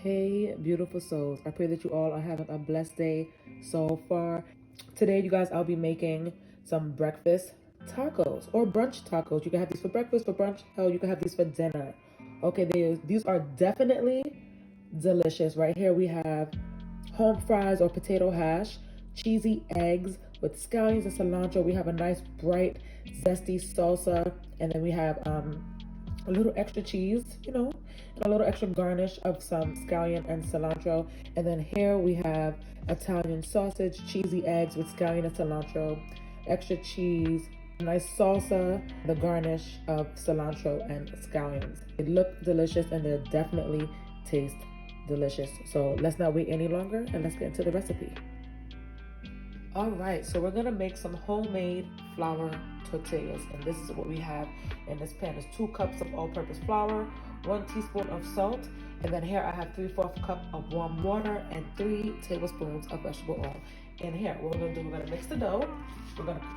Hey, beautiful souls. I pray that you all are having a blessed day so far. Today, you guys, I'll be making some breakfast tacos or brunch tacos. You can have these for breakfast, for brunch. Hell, you can have these for dinner. Okay, these are definitely delicious. Right here, we have home fries or potato hash, cheesy eggs with scallions and cilantro. We have a nice, bright, zesty salsa. And then we have a little extra cheese, and a little extra garnish of some scallion and cilantro. And then here we have Italian sausage, cheesy eggs with scallion and cilantro, extra cheese, nice salsa, the garnish of cilantro and scallions. They look delicious and they definitely taste delicious. So let's not wait any longer and let's get into the recipe. All right, so we're gonna make some homemade flour tortillas, and this is what we have in this pan. Is 2 cups of all-purpose flour, 1 teaspoon of salt, and then here I have 3/4 cup of warm water and 3 tablespoons of vegetable oil. In here, what we're gonna do, we're gonna mix the dough.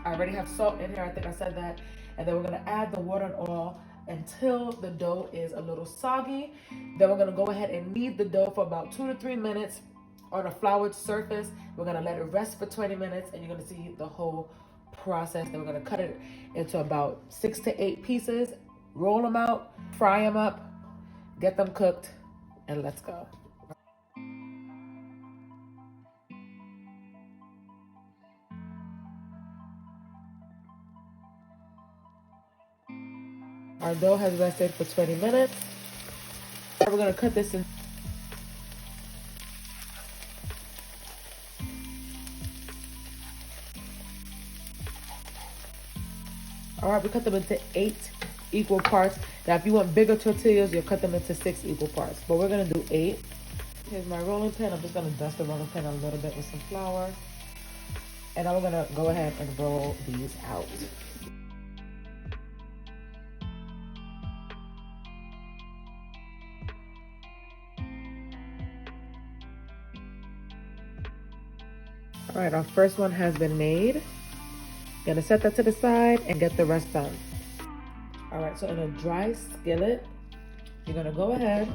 I already have salt in here, I think I said that, and then we're gonna add the water and oil until the dough is a little soggy. Then we're gonna go ahead and knead the dough for about 2 to 3 minutes on a floured surface. We're gonna let it rest for 20 minutes and you're gonna see the whole process. Then we're gonna cut it into about 6 to 8 pieces, roll them out, fry them up, get them cooked, and let's go. Our dough has rested for 20 minutes. We're gonna cut this in. All right, we cut them into 8 equal parts. Now, if you want bigger tortillas, you'll cut them into 6 equal parts. But we're gonna do 8. Here's my rolling pin. I'm just gonna dust the rolling pin a little bit with some flour. And now we're gonna go ahead and roll these out. All right, our first one has been made. Gonna set that to the side and get the rest done. All right, so in a dry skillet, you're gonna go ahead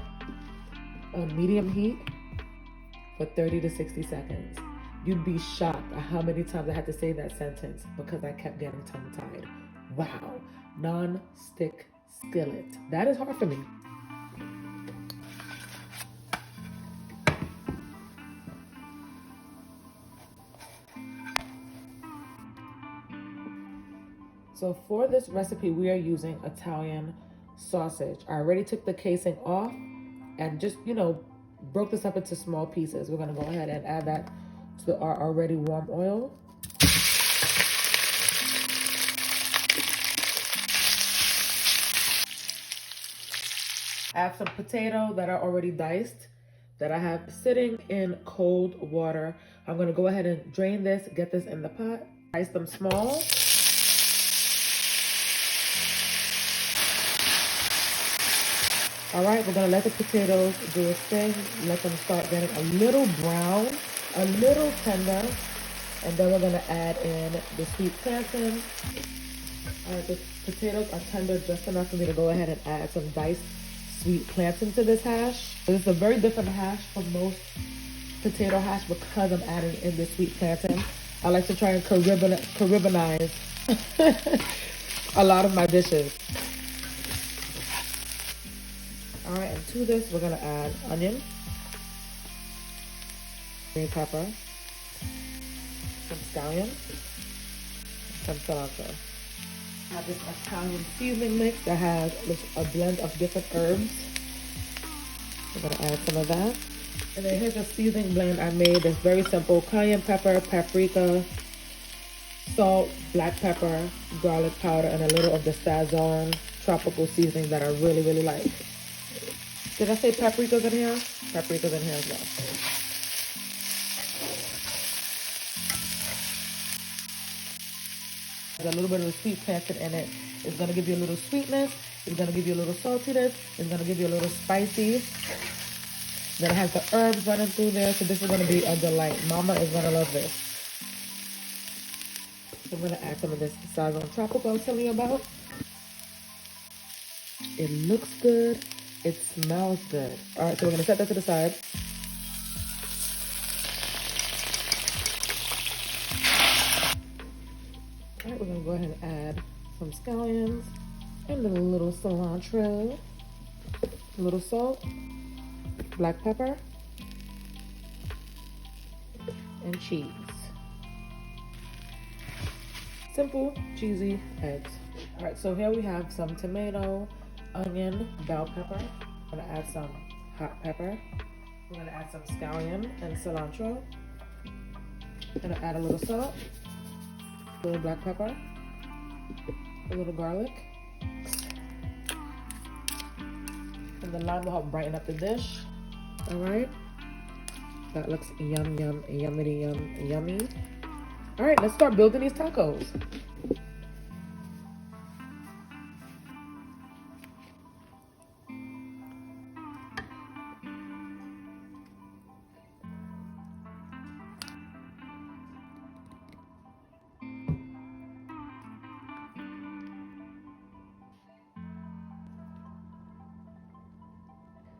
on medium heat for 30 to 60 seconds. You'd be shocked at how many times I had to say that sentence because I kept getting tongue-tied. Wow, non-stick skillet. That is hard for me. So for this recipe, we are using Italian sausage. I already took the casing off and just, broke this up into small pieces. We're gonna go ahead and add that to our already warm oil. I have some potato that are already diced that I have sitting in cold water. I'm gonna go ahead and drain this, get this in the pot, dice them small. All right, we're gonna let the potatoes do its thing. Let them start getting a little brown, a little tender, and then we're gonna add in the sweet plantain. All right, the potatoes are tender just enough for me to go ahead and add some diced sweet plantain to this hash. This is a very different hash from most potato hash because I'm adding in the sweet plantain. I like to try and Caribbeanize a lot of my dishes. All right, and to this, we're gonna add onion, green pepper, some scallion, some cilantro. I have this Italian seasoning mix that has a blend of different herbs. We're gonna add some of that. And then here's a seasoning blend I made that's very simple. Cayenne pepper, paprika, salt, black pepper, garlic powder, and a little of the Sazon tropical seasoning that I really, really like. Did I say paprika's in here? Paprika's in here as well. There's a little bit of the sweet plantain in it. It's gonna give you a little sweetness. It's gonna give you a little saltiness. It's gonna give you a little spicy. Then it has the herbs running through there. So this is gonna be a delight. Mama is gonna love this. So I'm gonna add some of this Sazon tropical I was telling you about. It looks good. It smells good. All right, so we're gonna set that to the side. All right, we're gonna go ahead and add some scallions and a little cilantro, a little salt, black pepper, and cheese. Simple, cheesy eggs. All right, so here we have some tomato, onion, bell pepper. I'm gonna add some hot pepper. We're gonna add some scallion and cilantro. Gonna add a little salt, a little black pepper, a little garlic. And the lime will help brighten up the dish. All right. That looks yum, yum, yummy, yum, yummy. All right, let's start building these tacos.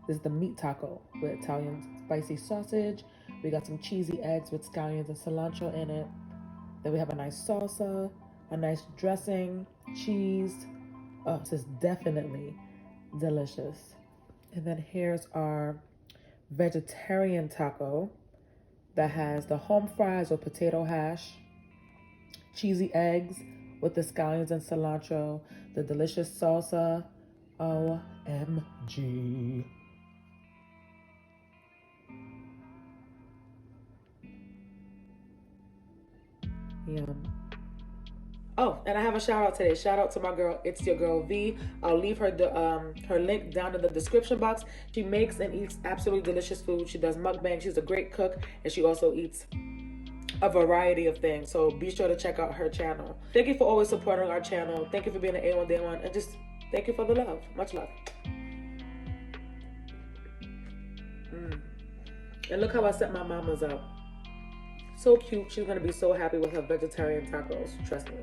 This is the meat taco with Italian spicy sausage. We got some cheesy eggs with scallions and cilantro in it. Then we have a nice salsa, a nice dressing, cheese. Oh, this is definitely delicious. And then here's our vegetarian taco that has the home fries or potato hash, cheesy eggs with the scallions and cilantro, the delicious salsa. OMG. Yum. Oh, and I have a shout out today. Shout out to my girl, It's Your Girl V. I'll leave her her link down in the description box. She makes and eats absolutely delicious food. She does mukbang. She's a great cook, and she also eats a variety of things. So be sure to check out her channel. Thank you for always supporting our channel. Thank you for being an A1 Day 1, and just thank you for the love. Much love. And look how I set my mamas up. So cute. She's gonna be so happy with her vegetarian tacos. Trust me.